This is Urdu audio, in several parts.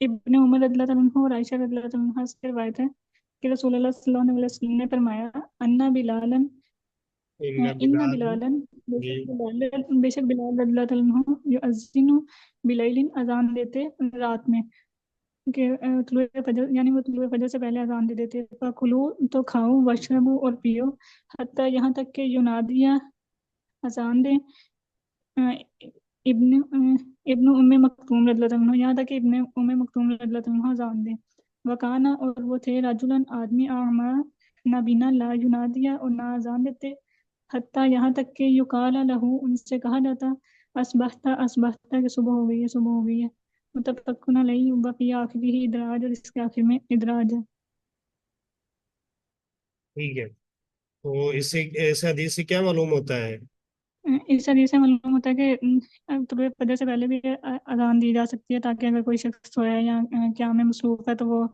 ابن عمر رضی اللہ تعالیٰ عنہ اور عائشہ رضی اللہ تعالیٰ عنہ سے روایت ہے کہ رسول اللہ صلی اللہ علیہ وسلم نے فرمایا، انا بلالن ان ان بلال، بلالن جی بے شک بلال رضی اللہ تعالیٰ عنہ یؤذن بلیل اذان دیتے رات میں، کہ طلوع فجر یعنی وہ طلوع فجر سے پہلے اذان دے دیتے، فکلو تو کھاؤ، واشربو اور پیو، حتیٰ یہاں تک کہ ینادیہ اذان دے ابن ابن ام مکتوم رضی اللہ عنہ، یہاں تک کہ ابن ام مکتوم رضی اللہ عنہ اذان دے، وکانا اور وہ تھے رجلن آدمی اعما نابینا لا ینادیہ اور نہ اذان دیتے، حتیٰ یہاں تک کہ یقال لہو ان سے کہا جاتا اسبحتا اسبحتا کہ صبح ہو گئی ہے صبح ہو گئی ہے، متفقن علیہ وفی آخری ہی ادراج اور اس کے آخر میں ادراج ہے۔ ٹھیک ہے، تو اس حدیث سے کیا معلوم ہوتا ہے؟ اس حدیث سے معلوم ہوتا ہے کہ طلوع فجر سے پہلے بھی اذان دی جا سکتی ہے، تاکہ اگر کوئی شخص سویا یا قیام میں مصروف ہے تو وہ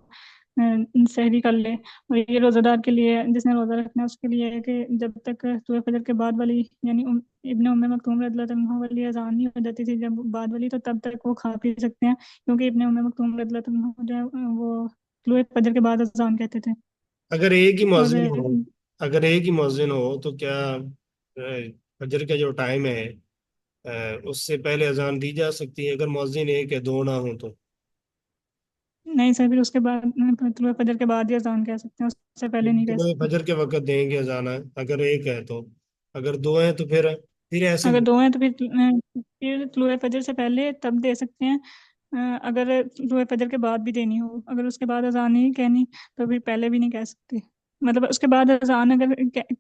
سحری کر لے، اور یہ روزہ دار کے لیے جس نے روزہ رکھنا ہے اس کے لیے ہے کہ جب تک طلوع فجر کے بعد والی یعنی ابن ام مکتوم رضی اللہ عنہ والی اذان نہیں ہو جاتی تھی جب بعد والی، تو تب تک وہ کھا پی سکتے ہیں، کیونکہ ابن ام مکتوم رضی اللہ عنہ جو ہے وہ طلوع فجر کے بعد اذان کہتے تھے۔ اگر ایک ہی اور مؤذن ہو، اگر ایک ہی مؤذن ہو تو کیا فجر کا جو ٹائم ہے اس سے پہلے اذان دی جا سکتی ہے اگر مؤذن ایک ہے، دو نہ ہوں تو؟ نہیں سر، پھر اس کے بعد طلوع فجر کے بعد ہی اذان کہہ سکتے ہیں، اس سے پہلے نہیں کہہ تو سکتے۔ فجر کے وقت دیں گے اذان اگر ایک ہے تو، اگر دو ہیں تو پھر ایسے اگر دو ہیں تو پھر طلوع فجر سے پہلے تب دے سکتے ہیں، اگر طلوع فجر کے بعد بھی دینی ہو، اگر اس کے بعد اذان نہیں کہنی تو پھر پہلے بھی نہیں کہہ سکتے، مطلب اس کے بعد اذان اگر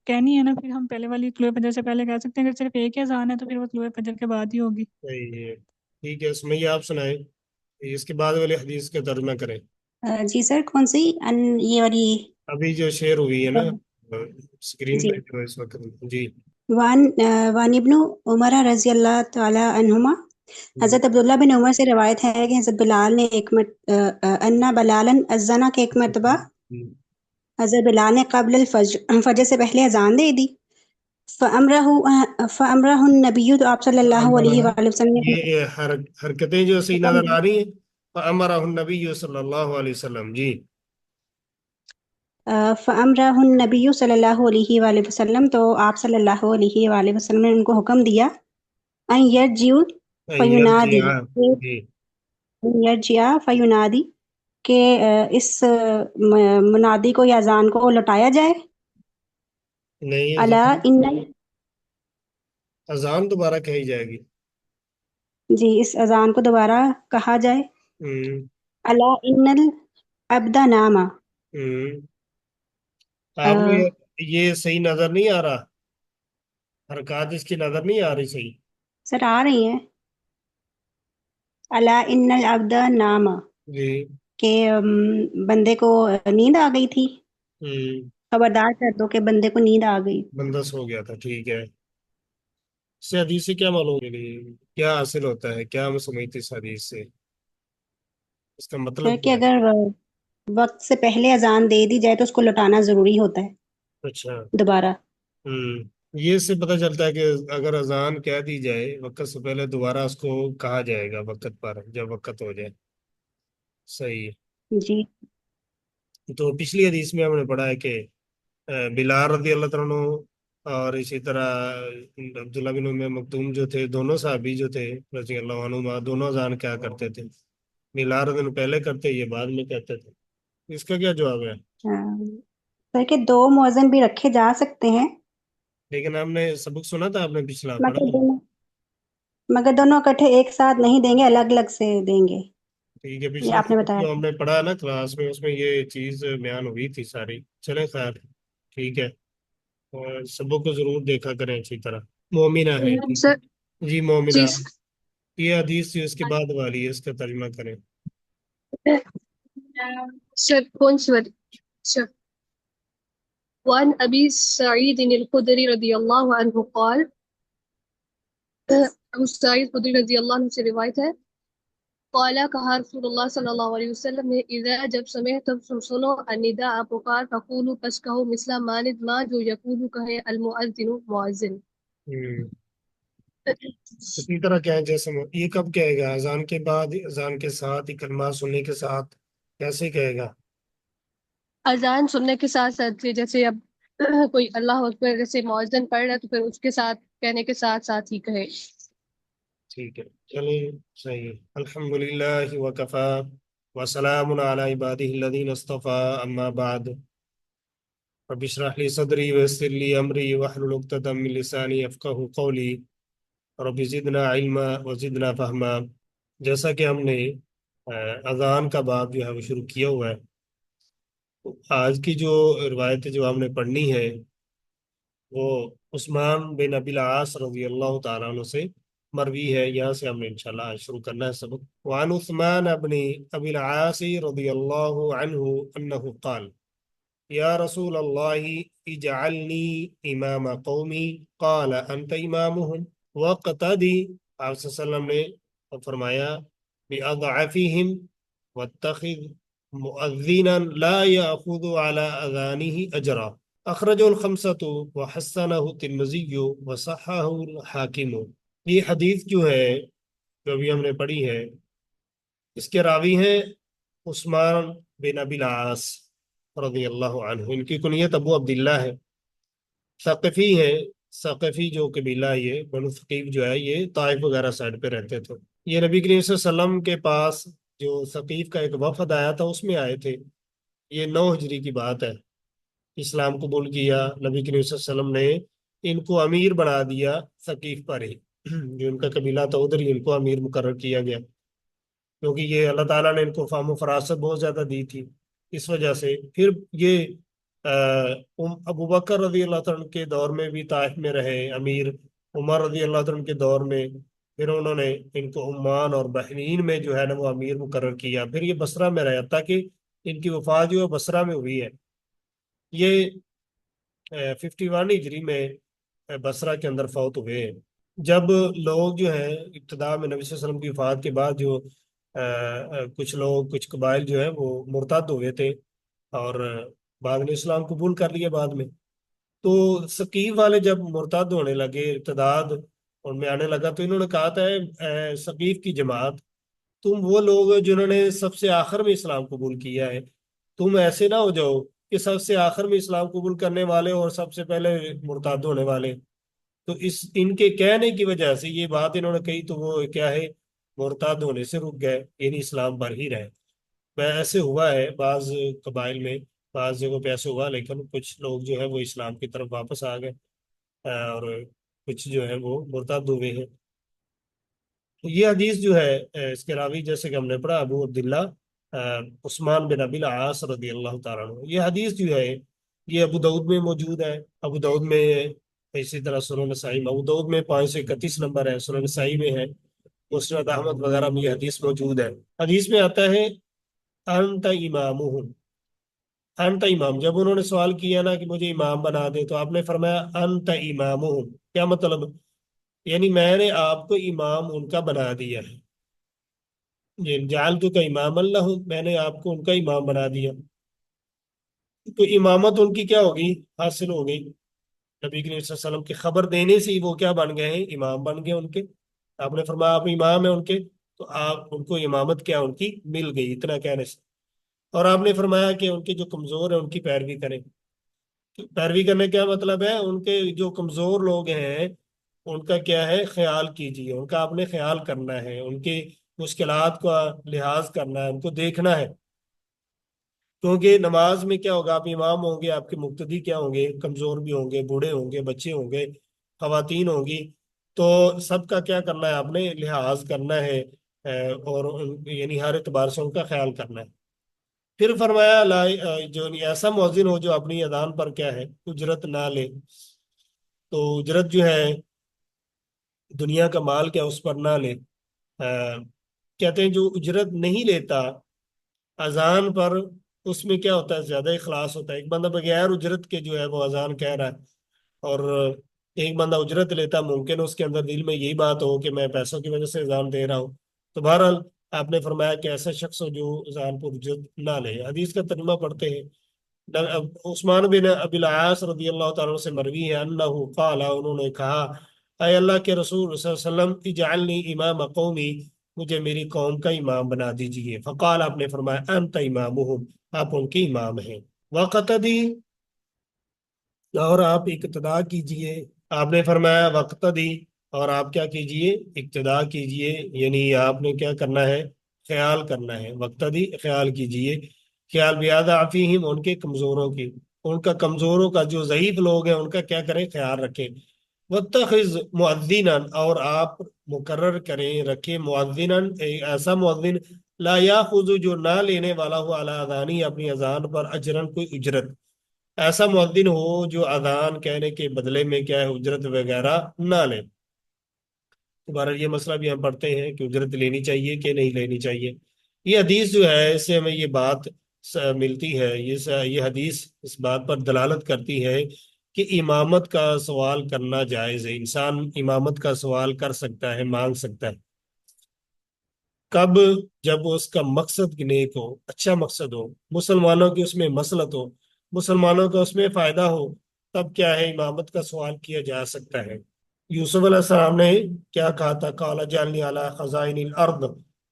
کہنی ہے نا پھر ہم پہلے والی طلوع فجر سے پہلے کہہ سکتے ہیں، اگر صرف ایک ہی اذان ہے تو پھر وہ طلوع فجر کے بعد ہی ہوگی۔ صحیح ہے۔ ٹھیک ہے، اس میں یہ آپ سنائیں، اس کے بعد والی حدیث کا ترجمہ کریں۔ جی سر، کون سی یہ والی؟ ابھی جو شیئر ہوئی ہے نا اسکرین جی، پہ جو اس وقت، جی وان وان ابن عمر رضی اللہ تعالی عنہما، ہم، حضرت عبداللہ بن عمر سے روایت ہے کہ حضرت بلال نے انا بلالن ازنا کے ایک مرتبہ حضرت بلال نے قبل فجر سے پہلے اذان دے دی، فَأَمْرَهُ النبی، تو آپ صلی اللہ علیہ فَأَمَرَهُ، وآلہ وسلم نے یہ حرکتیں جو صحیح حکم نظر آ رہی ہیں، فَأَمَرَهُ النبی صلی اللہ علیہ وسلم، جی فَأَمْرَهُ النبی صلی اللہ علیہ وآلہ وسلم، تو آپ صلی اللہ علیہ وآلہ وسلم نے ان کو حکم دیا ان یرجعوا فینادی، یرجع، جی یرجع فینادی، کہ اس منادی کو یا اذان کو لوٹایا جائے، نہیں، الا ان، اذان دوبارہ کہی جائے گی۔ جی اس اذان کو دوبارہ کہا جائے، ہم، الا ان العبد نام، ہم، آپ نے یہ صحیح نظر نہیں آ رہا، حرکات اس کی نظر نہیں آ رہی صحیح؟ سر آ رہی ہیں، الا ان العبد نام، جی کہ بندے کو نیند آ گئی تھی، ہم، خبردار کر دو کہ بندے کو نیند آ گئی۔ بندس ہو گیا تھا، ٹھیک ہے۔ اس سے حدیث سے کیا معلوم ہے، کیا حاصل ہوتا ہے، کیا ہم سمجھتے اس حدیث سے، اس کا سر مطلب کہ کیا ہے؟ اگر وقت سے پہلے اذان دے دی جائے تو اس کو لوٹانا ضروری ہوتا ہے اچھا، دوبارہ۔ ہوں، یہ اس سے پتہ چلتا ہے کہ اگر اذان کہہ دی جائے وقت سے پہلے، دوبارہ اس کو کہا جائے گا وقت پر جب وقت ہو جائے، صحیح جی ہے۔ تو پچھلی حدیث میں ہم نے پڑھا ہے کہ بلال رضی اللہ تعالیٰ عنہ اور اسی طرح عبداللہ بن ام مکتوم جو تھے، دونوں صحابی جو تھے رضی اللہ عنہ، دونوں اذان کیا کرتے تھے، بلال رضی اللہ عنہ پہلے کرتے، یہ بعد میں کہتے تھے، اس کا کیا جواب ہے؟ ہاں، سر کہ دو مؤذن بھی رکھے جا سکتے ہیں، لیکن ہم نے سبق سنا تھا، آپ نے پچھلا پڑھا مگر تھا۔ دونوں اکٹھے ایک ساتھ نہیں دیں گے، الگ الگ سے دیں گے، ٹھیک ہے، یہ پچھلا آپ نے سبق بتایا جو ہم تھا۔ نے پڑھا نا کلاس میں، اس میں یہ چیز بیان ہوئی تھی ساری، چلے خیر، ٹھیک ہے، اور سبق کو ضرور دیکھا کریں اچھی طرح۔ مومنہ ہے، ٹھیک ہے، سر جی مومنہ، جی یہ حدیث جو اس کے بعد والی ہے، اس کا ترجمہ کریں۔ سر کون سی والی؟ اچھا، وعن ابی سعید الخدری رضی اللہ عنہ قال، ابو سعید خدری رضی اللہ عنہ سے روایت ہے، قال کہا رسول اللہ صلی اللہ علیہ وسلم نے، اذا جب سمعتم تم سنو النداء پکار، فقولوا پس کہو، مثل ماند ما جو یقول کہے المؤذن مؤذن۔ ہوں، اسی طرح کیا ہے جیسے یہ کب کہے گا؟ اذان کے بعد، اذان کے ساتھ، یہ کلمات سننے کے ساتھ کیسے کہے گا؟ اذان سننے کے ساتھ ساتھ جیسے اب کوئی اللہ اکبر جیسے مؤذن پڑھ رہا ہے تو پھر اس کے ساتھ کہنے کے ساتھ ساتھ ہی کہے. ٹھیک ہے، چلیں صحیح ہے. الحمدللہ وکفا وسلام علی عبادہ الذین اصطفى، اما بعد. رب اشرح لي صدری ويسر لي امری واحلل عقدۃ من لسانی یفقہوا قولی. رب زدنا علما وزدنا فہما. جیسا کہ ہم نے اذان کا باب جو ہے وہ شروع کیا ہوا ہے، آج کی جو روایتیں جو ہم نے پڑھنی ہے وہ عثمان بن ابی العاص رضی اللہ تعالیٰ عنہ سے مروی ہے. یہاں سے ہم نے انشاءاللہ آج شروع کرنا ہے سبق. وعن عثمان بن ابی العاص رضی اللہ عنہ انہ قال یا رسول اللہ اجعلنی امام قومی قال انت امامهم وقتدی. آپ صلی اللہ علیہ وسلم نے فرمایا بأضعفهم واتخذ مؤذنا لا يأخذ على أذانه أجرا. اخرجه الخمسة وحسنه الترمذي وصححه الحاکم. یہ حدیث جو ہے جو ابھی ہم نے پڑھی ہے، اس کے راوی ہیں عثمان بن ابی العاص رضی اللہ عنہ. ان کی کنیت ابو عبداللہ ہے، ثقفی ہے. ثقفی جو قبیلہ یہ بنو ثقیف جو ہے یہ طائف وغیرہ سائڈ پہ رہتے تھے. یہ نبی کریم صلی اللہ علیہ وسلم کے پاس جو ثقیف کا ایک وفد آیا تھا اس میں آئے تھے. یہ 9 ہجری کی بات ہے. اسلام قبول کیا، نبی کریم صلی اللہ علیہ وسلم نے ان کو امیر بنا دیا ثقیف پر ہی. جو ان کا قبیلہ تھا ادھر ہی ان کو امیر مقرر کیا گیا، کیونکہ یہ اللہ تعالیٰ نے ان کو فہم و فراست بہت زیادہ دی تھی. اس وجہ سے پھر یہ ابو بکر رضی اللہ عنہ کے دور میں بھی طائف میں رہے امیر. عمر رضی اللہ عنہ کے دور میں پھر انہوں نے ان کو عمان اور بحرین میں جو ہے نا وہ امیر مقرر کیا. پھر یہ بصرہ میں رہے تاکہ ان کی وفات جو ہے بصرہ میں ہوئی ہے. یہ 51 ہجری میں بصرہ کے اندر فوت ہوئے ہیں. جب لوگ جو ہیں ابتدا میں نبی صلی اللہ علیہ وسلم کی وفات کے بعد جو کچھ لوگ کچھ قبائل جو ہیں وہ مرتد ہوئے تھے اور بعد میں اسلام قبول کر لیا بعد میں. تو ثقیف والے جب مرتد ہونے لگے، ارتداد ان میں آنے لگا، تو انہوں نے کہا تھا ثقیف کی جماعت، تم وہ لوگ جنہوں نے سب سے آخر میں اسلام قبول کیا ہے، تم ایسے نہ ہو جاؤ کہ سب سے آخر میں اسلام قبول کرنے والے اور سب سے پہلے مرتد ہونے والے. تو ان کے کہنے کی وجہ سے یہ بات انہوں نے کہی تو وہ کیا ہے مرتد ہونے سے رک گئے، یعنی اسلام پر ہی رہے. ایسے ہوا ہے بعض قبائل میں، بعض جگہوں پہ ایسے ہوا، لیکن کچھ لوگ جو ہے وہ اسلام کی طرف واپس آ گئے اور کچھ جو ہے وہ مرتد ہوئے ہیں. یہ حدیث جو ہے اس کے راوی جیسے کہ ہم نے پڑھا ابو عبداللہ عثمان بن ابی العاص رضی اللہ تعالیٰ عنہ. یہ حدیث جو ہے یہ ابو داؤد میں موجود ہے. ابو داؤد میں اسی طرح سنن نسائی میں، ابو داؤد میں 531 نمبر ہے، سنن نسائی میں ہے، مسند احمد وغیرہ میں یہ حدیث موجود ہے. حدیث میں آتا ہے انت امامہم. انت امام، جب انہوں نے سوال کیا نا کہ مجھے امام بنا دے تو آپ نے فرمایا انت امامہم. کیا مطلب؟ یعنی میں نے آپ کو امام ان کا بنا دیا ہے. جعلتک امام اللہ، میں نے آپ کو ان کا امام بنا دیا. تو امامت ان کی کیا ہوگی؟ حاصل ہو گئی. نبی کریم صلی اللہ علیہ وسلم کی خبر دینے سے ہی وہ کیا بن گئے ہیں؟ امام بن گئے ان کے. آپ نے فرمایا آپ امام ہیں ان کے، تو آپ ان کو امامت کیا ان کی مل گئی اتنا کہنے سے. اور آپ نے فرمایا کہ ان کے جو کمزور ہیں ان کی پیروی کریں. پیروی کرنے کیا مطلب ہے؟ ان کے جو کمزور لوگ ہیں ان کا کیا ہے خیال کیجیے، ان کا آپ نے خیال کرنا ہے، ان کی مشکلات کا لحاظ کرنا ہے، ان کو دیکھنا ہے. کیونکہ نماز میں کیا ہوگا، آپ امام ہوں گے، آپ کے مقتدی کیا ہوں گے؟ کمزور بھی ہوں گے، بوڑھے ہوں گے، بچے ہوں گے، خواتین ہوں گی. تو سب کا کیا کرنا ہے؟ آپ نے لحاظ کرنا ہے اور یعنی ہر اعتبار سے ان کا خیال کرنا ہے. پھر فرمایا جو ایسا مؤذن ہو جو اپنی اذان پر کیا ہے اجرت نہ لے. تو اجرت جو ہے دنیا کا مال کیا اس پر نہ لے. کہتے ہیں جو اجرت نہیں لیتا اذان پر، اس میں کیا ہوتا ہے زیادہ اخلاص ہوتا ہے. ایک بندہ بغیر اجرت کے جو ہے وہ اذان کہہ رہا ہے اور ایک بندہ اجرت لیتا، ممکن اس کے اندر دل میں یہی بات ہو کہ میں پیسوں کی وجہ سے اذان دے رہا ہوں. تو بہرحال آپ نے فرمایا کہ ایسا شخص ہو جو اذان پر اجرت نہ لے. حدیث کا ترجمہ پڑھتے ہیں. عثمان بن ابی العاص رضی اللہ تعالیٰ عنہ سے مروی ہے انہ قال، انہوں نے کہا اے اللہ کے رسول صلی اللہ علیہ وسلم اجعلنی امام قومی، مجھے میری قوم کا امام بنا دیجیے۔ فقال، آپ نے فرمایا انت امامہم، آپ ان کے امام ہیں۔ وقتدی، اور آپ اقتدا کیجئے، آپ نے فرمایا وقتدی، اور آپ کیا کیجئے، اقتدا کیجئے، یعنی آپ نے کیا کرنا ہے، خیال کرنا ہے۔ وقتدی، خیال کیجئے، خیال بیادہ فیہم، ان کے کمزوروں کی، ان کا کمزوروں کا، جو ضعیف لوگ ہیں ان کا کیا کریں، خیال رکھیں۔ واتخذ مؤذنا، اور آپ مقرر کریں، رکھیں مؤذنا، ایک ایسا مؤذن لا یاخذ، جو نہ لینے والا ہو علی اذانی، اپنی اذان پر اجرن، کوئی اجرت، ایسا مؤذن ہو جو اذان کہنے کے بدلے میں کیا ہے، اجرت وغیرہ نہ لے۔ دوبارہ یہ مسئلہ بھی ہم پڑھتے ہیں کہ اجرت لینی چاہیے کہ نہیں لینی چاہیے۔ یہ حدیث جو ہے اس سے ہمیں یہ بات ملتی ہے، یہ حدیث اس بات پر دلالت کرتی ہے کہ امامت کا سوال کرنا جائز ہے، انسان امامت کا سوال کر سکتا ہے، مانگ سکتا ہے۔ کب؟ جب اس کا مقصد نیک ہو، اچھا مقصد ہو، مسلمانوں کی اس میں مصلحت ہو، مسلمانوں کا اس میں فائدہ ہو، تب کیا ہے، امامت کا سوال کیا جا سکتا ہے۔ یوسف علیہ السلام نے کیا کہا تھا، قال اجعلنی علی خزائن الارض،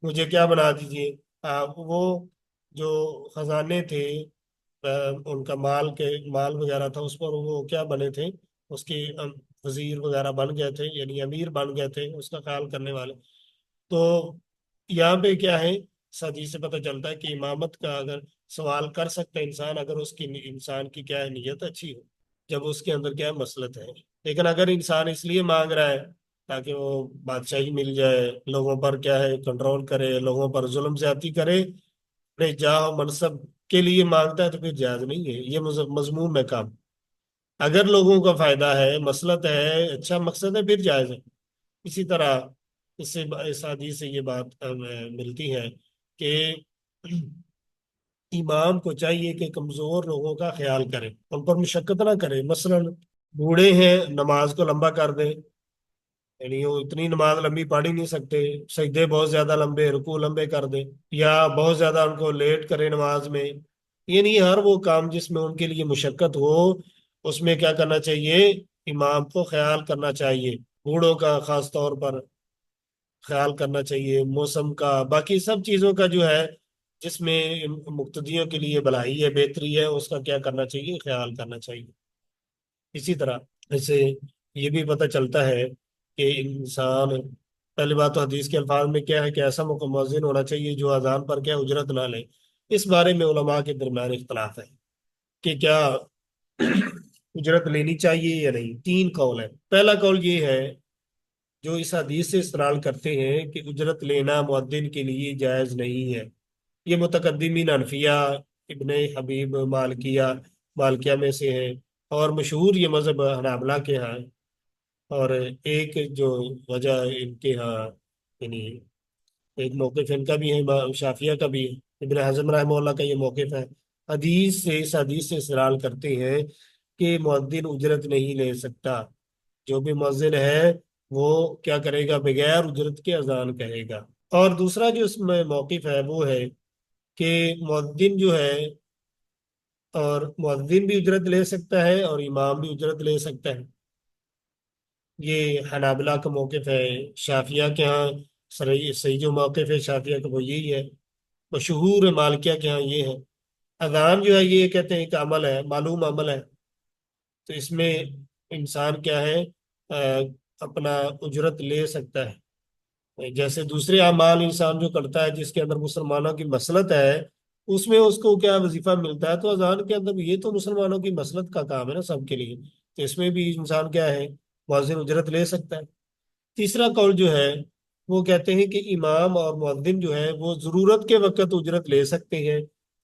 مجھے کیا بنا دیجیے، وہ جو خزانے تھے، ان کا مال وغیرہ تھا، اس پر وہ کیا بنے تھے، اس کے وزیر وغیرہ بن گئے تھے، یعنی امیر بن گئے تھے، اس کا خیال کرنے والے۔ تو یہاں پہ کیا ہے، اس حدیث سے پتہ چلتا ہے کہ امامت کا اگر سوال کر سکتا ہے انسان، اگر اس کی انسان کی کیا ہے، نیت اچھی ہو، جب اس کے اندر کیا ہے، مصلحت ہے۔ لیکن اگر انسان اس لیے مانگ رہا ہے تاکہ وہ بادشاہی مل جائے، لوگوں پر کیا ہے، کنٹرول کرے، لوگوں پر ظلم زیادتی کرے، اپنے جاہ و منصب کے لیے مانگتا ہے، تو پھر جائز نہیں ہے، یہ مذموم ہے کام۔ اگر لوگوں کا فائدہ ہے، مصلحت ہے، اچھا مقصد ہے، پھر جائز ہے۔ اسی طرح اس حدیث سے یہ بات ملتی ہے کہ امام کو چاہیے کہ کمزور لوگوں کا خیال کرے، ان پر مشقت نہ کرے۔ مثلا بوڑھے ہیں، نماز کو لمبا کر دیں، یعنی وہ اتنی نماز لمبی پڑھ ہی نہیں سکتے، سجدے بہت زیادہ لمبے، رکوع لمبے کر دیں، یا بہت زیادہ ان کو لیٹ کرے نماز میں، یعنی ہر وہ کام جس میں ان کے لیے مشقت ہو، اس میں کیا کرنا چاہیے، امام کو خیال کرنا چاہیے، بوڑھوں کا خاص طور پر خیال کرنا چاہیے، موسم کا، باقی سب چیزوں کا جو ہے جس میں مقتدیوں کے لیے بھلائی ہے، بہتری ہے، اس کا کیا کرنا چاہیے، خیال کرنا چاہیے۔ اسی طرح اس سے یہ بھی پتہ چلتا ہے کہ انسان، پہلی بات تو حدیث کے الفاظ میں کیا ہے کہ ایسا مؤذن ہونا چاہیے جو اذان پر کیا اجرت نہ لے۔ اس بارے میں علماء کے درمیان اختلاف ہے کہ کیا اجرت لینی چاہیے یا نہیں۔ 3 قول ہیں۔ پہلا قول یہ ہے جو اس حدیث سے استدلال کرتے ہیں کہ اجرت لینا مؤذن کے لیے جائز نہیں ہے۔ یہ متقدمین حنفیہ، ابن حبیب مالکیہ میں سے ہیں، اور مشہور یہ مذہب حنابلہ کے ہاں۔ اور ایک جو وجہ ان کے ہاں، یعنی ایک موقف ان کا بھی ہے، شافیہ کا بھی ہے، ابن حزم رحمہ اللہ کا یہ موقف ہے۔ اس حدیث سے استدلال کرتے ہیں کہ مؤذن اجرت نہیں لے سکتا، جو بھی مؤذن ہے وہ کیا کرے گا، بغیر اجرت کے اذان کہے گا۔ اور دوسرا جو اس میں موقف ہے وہ ہے کہ مؤذن جو ہے، اور مؤذن بھی اجرت لے سکتا ہے اور امام بھی اجرت لے سکتا ہے۔ یہ حنابلہ کا موقف ہے۔ شافیہ کے ہاں صحیح جو موقف ہے شافیہ کا وہ یہی ہے۔ مشہور مالکیہ کے ہاں یہ ہے۔ اذان جو ہے یہ کہتے ہیں کہ عمل ہے، معلوم عمل ہے، تو اس میں انسان کیا ہے، اپنا اجرت لے سکتا ہے۔ جیسے دوسرے اعمال انسان جو کرتا ہے جس کے اندر مسلمانوں کی مصلحت ہے، اس میں اس کو کیا وظیفہ ملتا ہے، تو اذان کے اندر یہ تو مسلمانوں کی مصلحت کا کام ہے نا سب کے لیے، تو اس میں بھی انسان کیا ہے، مؤذن اجرت لے سکتا ہے۔ تیسرا قول جو ہے وہ کہتے ہیں کہ امام اور مؤذن جو ہے وہ ضرورت کے وقت اجرت لے سکتے ہیں،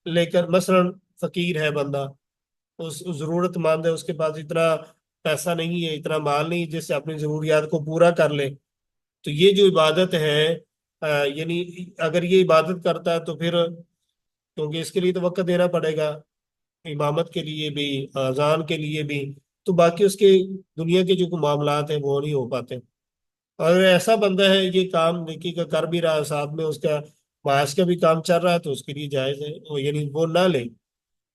لیکن مثلا فقیر ہے بندہ، اس ضرورت مند ہے، اس کے پاس اتنا پیسہ نہیں ہے، اتنا مال نہیں جس سے اپنی ضروریات کو پورا کر لے، تو یہ جو عبادت ہے، یعنی اگر یہ عبادت کرتا ہے تو پھر کیونکہ اس کے لیے تو وقت دینا پڑے گا، امامت کے لیے بھی، اذان کے لیے بھی، تو باقی اس کے دنیا کے جو معاملات ہیں وہ نہیں ہو پاتے۔ اور اگر ایسا بندہ ہے یہ کام نیکی کا کر بھی رہا ہے، ساتھ میں اس کا معاش کا بھی کام چل رہا ہے، تو اس کے لیے جائز ہے، یعنی وہ نہ لے۔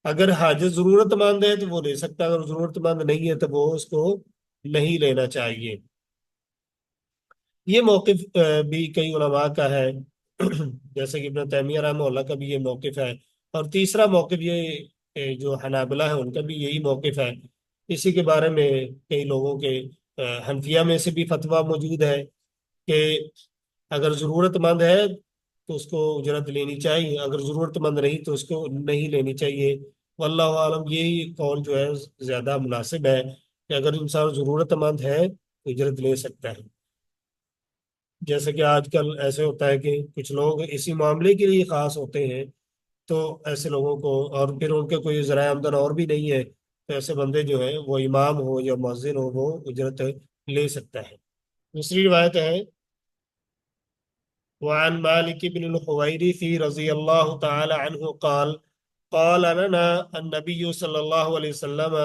اگر حاجت ضرورت مند ہے تو وہ لے سکتا ہے، اگر ضرورت مند نہیں ہے تو وہ اس کو نہیں لینا چاہیے۔ یہ موقف بھی کئی علماء کا ہے جیسے کہ ابن تیمیہ رحمہ اللہ کا بھی یہ موقف ہے، اور تیسرا موقف یہ جو حنابلہ ہے ان کا بھی یہی موقف ہے۔ اسی کے بارے میں کئی لوگوں کے حنفیہ میں سے بھی فتویٰ موجود ہے کہ اگر ضرورت مند ہے تو اس کو اجرت لینی چاہیے، اگر ضرورت مند نہیں تو اس کو نہیں لینی چاہیے۔ واللہ عالم یہی قول جو ہے زیادہ مناسب ہے کہ اگر انسان ضرورت مند ہے تو اجرت لے سکتا ہے۔ جیسے کہ آج کل ایسے ہوتا ہے کہ کچھ لوگ اسی معاملے کے لیے خاص ہوتے ہیں، تو ایسے لوگوں کو، اور پھر ان کے کوئی ذرائع آمدن اور بھی نہیں ہے، تو ایسے بندے جو ہیں وہ امام ہو یا مؤذن ہو وہ اجرت لے سکتا ہے۔ دوسری روایت ہے وعن مالك بن الحويرث رضي الله تعالى عنه قال قال لنا النبي صلى الله عليه وسلم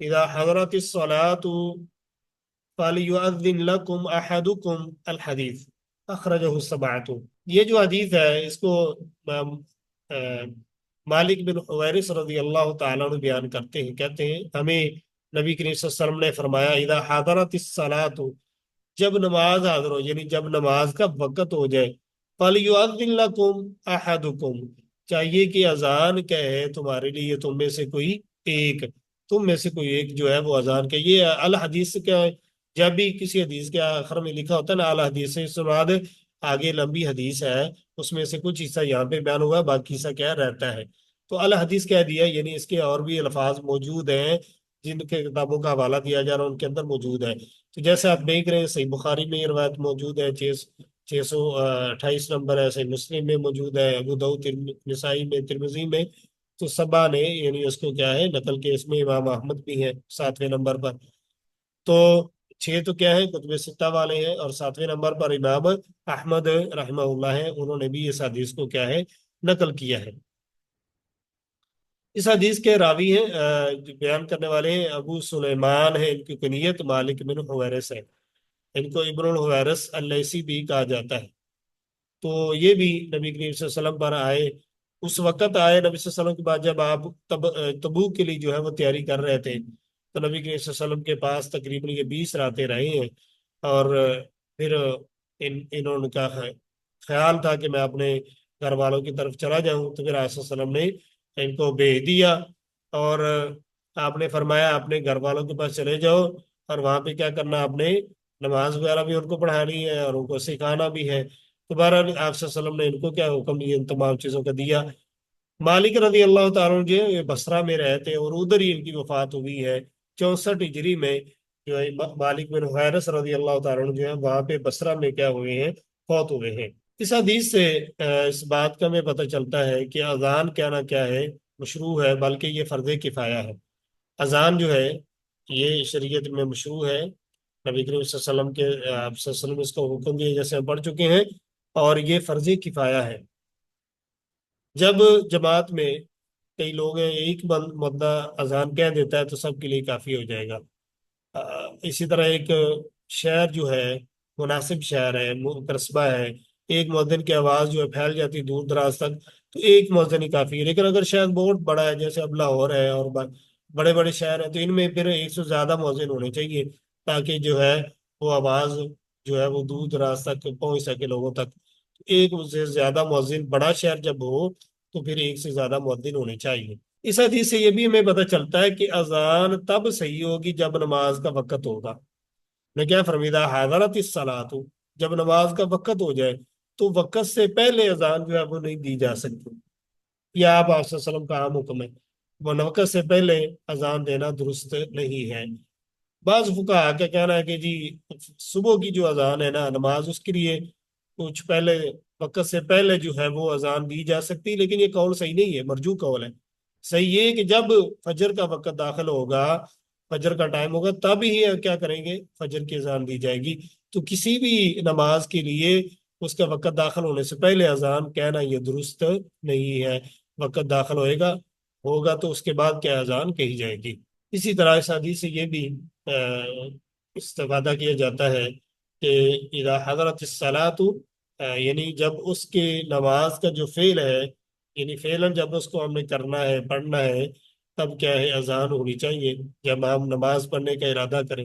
إذا حضرت الصلاة فَلْيُؤَذِّنْ لَكُمْ أَحَدُكُمْ الحدیث اخرجہ السبعۃ۔ یہ جو حدیث ہے اس کو مالک بن حویرث رضی اللہ تعالیٰ عنہ بیان کرتے ہیں، کہتے ہیں ہمیں نبی کریم صلی اللہ علیہ وسلم نے فرمایا اذا حضرت الصلاۃ، جب نماز حاضر ہو، یعنی جب نماز کا وقت ہو جائے، فَلْيُؤَذِّنْ لَكُمْ أَحَدُكُمْ، چاہیے کہ اذان کہے تمہارے لیے تم میں سے کوئی ایک، تم میں سے کوئی ایک جو ہے وہ اذان کہ یہ الحدیث کا، جب بھی کسی حدیث کے آخر میں لکھا ہوتا ہے نا الحدیث سے مراد آگے لمبی حدیث ہے، اس میں سے کچھ حصہ یہاں پہ بیان ہوا ہے، باقی حصہ کیا رہتا ہے، تو الحدیث کہہ دیا، یعنی اس کے اور بھی الفاظ موجود ہیں جن کے کتابوں کا حوالہ دیا جا رہا ہے ان کے اندر موجود ہے۔ تو جیسے آپ دیکھ رہے ہیں صحیح بخاری میں یہ روایت موجود ہے، 628 نمبر ہے، صحیح مسلم میں موجود ہے، ابو داؤد نسائی میں، ترمذی میں، تو سبا نے یعنی اس کو کیا ہے نقل کے، اس میں امام احمد بھی ہے 7ویں نمبر پر، تو 6 تو کیا ہے کتب ستہ والے ہیں، اور 7ویں نمبر پر امام احمد رحمہ اللہ ہے، انہوں نے بھی اس حدیث کو کیا ہے نقل کیا ہے۔ اس حدیث کے راوی ہیں جو بیان کرنے والے ہیں ابو سلیمان ہیں، ان کی کنیت مالک بن حویرث ہے، ان کو ابن الحویرث اللیثی بھی کہا جاتا ہے۔ تو یہ بھی نبی کریم صلی اللہ علیہ وسلم پر آئے، اس وقت آئے نبی صلی اللہ علیہ وسلم کے بعد جب آپ تبوک کے لیے جو ہے وہ تیاری کر رہے تھے، تو نبی کریم صلی اللہ علیہ وسلم کے پاس تقریباً یہ 20 راتیں رہے ہیں، اور پھر انہوں کا خیال تھا کہ میں اپنے گھر والوں کی طرف چلا جاؤں، تو پھر آپ صلی اللہ علیہ وسلم نے ان کو بھیج دیا، اور آپ نے فرمایا اپنے گھر والوں کے پاس چلے جاؤ، اور وہاں پہ کیا کرنا، آپ نے نماز وغیرہ بھی ان کو پڑھانی ہے اور ان کو سکھانا بھی ہے۔ تو بہرحال آپ صلی اللہ علیہ وسلم نے ان کو کیا حکم دیا، ان تمام چیزوں کا دیا۔ مالک رضی اللہ تعالیٰ عنہ جو ہے بصرہ میں رہتے، اور ادھر ہی ان کی وفات ہوئی ہے 64 ہجری میں، جو ہے مالک بن حویرث رضی اللہ تعالیٰ عنہ جو ہے وہاں پہ بصرہ میں کیا ہوئے ہیں، فوت ہوئے ہیں۔ اس حدیث سے اس بات کا ہمیں پتہ چلتا ہے کہ اذان کیا نہ کیا ہے مشروع ہے، بلکہ یہ فرض کفایہ ہے۔ اذان جو ہے یہ شریعت میں مشروع ہے، نبی کریم صلی اللہ علیہ وسلم کے آپ صلی اللہ علیہ وسلم اس کو حکم دیا جیسے ہم پڑھ چکے ہیں، اور یہ فرض کفایہ ہے۔ جب جماعت میں کئی لوگ ہیں، ایک بندہ اذان کہہ دیتا ہے تو سب کے لیے کافی ہو جائے گا۔ اسی طرح ایک شہر جو ہے مناسب شہر ہے، قصبہ ہے، ایک مؤذن کی آواز جو ہے پھیل جاتی ہے دور دراز تک، تو ایک مؤذن ہی کافی ہے۔ لیکن اگر شہر بہت بڑا ہے جیسے اب لاہور ہے اور بڑے بڑے شہر ہیں، تو ان میں پھر 1 سے زیادہ مؤذن ہونے چاہیے، تاکہ جو ہے وہ آواز جو ہے وہ دور دراز تک پہنچ سکے لوگوں تک۔ ایک سے زیادہ مؤذن، بڑا شہر جب ہو تو پھر 1 سے زیادہ مؤذن ہونے چاہیے۔ اس حدیث سے یہ بھی ہمیں پتہ چلتا ہے کہ اذان تب صحیح ہوگی جب نماز کا وقت ہوگا۔ میں کیا فرمیدہ حضرت الصلاۃ، جب نماز کا وقت ہو جائے تو وقت سے پہلے اذان جو ہے وہ نہیں دی جا سکتی، یہ آپ صلی اللہ علیہ وسلم کا عام حکم ہے، وہ وقت سے پہلے اذان دینا درست نہیں ہے۔ بعض فقہا کا کہنا ہے کہ جی صبح کی جو اذان ہے نا نماز، اس کے لیے کچھ پہلے وقت سے پہلے جو ہے وہ اذان دی جا سکتی، لیکن یہ قول صحیح نہیں ہے، مرجو قول ہے۔ صحیح یہ ہے کہ جب فجر کا وقت داخل ہوگا، فجر کا ٹائم ہوگا، تب ہی کیا کریں گے، فجر کی اذان دی جائے گی۔ تو کسی بھی نماز کے لیے اس کا وقت داخل ہونے سے پہلے اذان کہنا یہ درست نہیں ہے، وقت داخل ہوگا تو اس کے بعد کیا اذان کہی جائے گی۔ اسی طرح اس حدیث سے یہ بھی استفادہ کیا جاتا ہے کہ اذا حضرت الصلاۃ، یعنی جب اس کے نماز کا جو فعل ہے، یعنی فعلاً جب اس کو ہم نے کرنا ہے، پڑھنا ہے، تب کیا ہے اذان ہونی چاہیے جب ہم نماز پڑھنے کا ارادہ کریں۔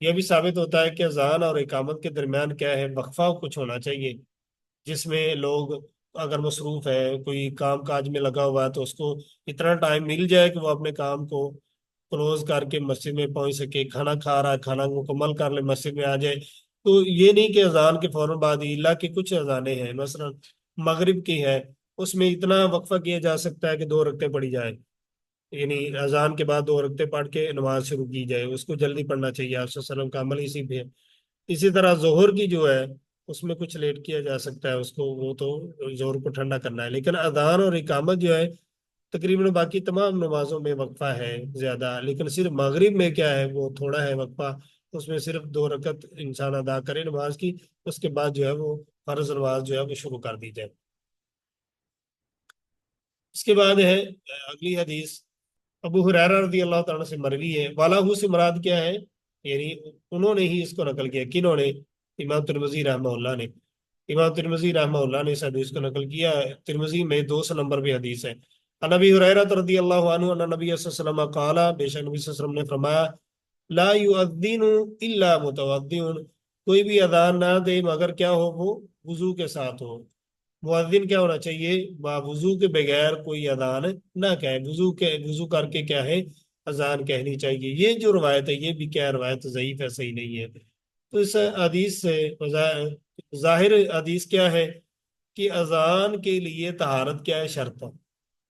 یہ بھی ثابت ہوتا ہے کہ اذان اور اقامت کے درمیان کیا ہے، وقفہ کچھ ہونا چاہیے، جس میں لوگ اگر مصروف ہے، کوئی کام کاج میں لگا ہوا ہے، تو اس کو اتنا ٹائم مل جائے کہ وہ اپنے کام کو کلوز کر کے مسجد میں پہنچ سکے، کھانا کھا رہا ہے کھانا مکمل کر لے مسجد میں آ جائے۔ تو یہ نہیں کہ اذان کے فوراً بعد ہی، اللہ کی کچھ اذانیں ہیں مثلا مغرب کی ہے، اس میں اتنا وقفہ کیا جا سکتا ہے کہ 2 رکعتیں پڑھی جائیں، یعنی اذان کے بعد 2 رکعتیں پڑھ کے نماز شروع کی جائے، اس کو جلدی پڑھنا چاہیے، آپ صلی اللہ علیہ وسلم کا عمل اسی پہ ہے۔ اسی طرح ظہر کی جو ہے اس میں کچھ لیٹ کیا جا سکتا ہے، اس کو وہ تو ظہر کو ٹھنڈا کرنا ہے، لیکن اذان اور اقامت جو ہے تقریباً باقی تمام نمازوں میں وقفہ ہے زیادہ، لیکن صرف مغرب میں کیا ہے وہ تھوڑا ہے وقفہ، اس میں صرف 2 رکعت انسان ادا کرے نماز کی، اس کے بعد جو ہے وہ فرض نماز جو ہے وہ شروع کر دی جائے۔ اس کے بعد ہے اگلی حدیث ابو ہریرہ رضی اللہ تعالیٰ سے مروی ہے، والہ سے مراد کیا ہے، یعنی انہوں نے ہی اس کو نقل کیا، کنہوں نے؟ امام ترمذی رحمہ اللہ نے، امام ترمذی رحمہ اللہ نے اس حدیث کو نقل کیا ہے، ترمذی میں 200 نمبر پہ حدیث ہے۔ عن ابی ہریرہ رضی اللہ عنہ ان نبی صلی اللہ علیہ وسلم قال، بے شک نبی صلی اللہ علیہ وسلم نے فرمایا، لا یؤذن الا متوضئ، کوئی بھی اذان نہ دے مگر کیا ہو، وہ وضو کے ساتھ ہو۔ مؤذن کیا ہونا چاہیے، وضو کے بغیر کوئی اذان نہ کہے، وضو کر کے کیا ہے اذان کہنی چاہیے۔ یہ جو روایت ہے یہ بھی کیا روایت ضعیف ہے، صحیح نہیں ہے۔ تو اس حدیث سے ظاہر حدیث کیا ہے کہ اذان کے لیے طہارت کیا ہے، شرط ہے،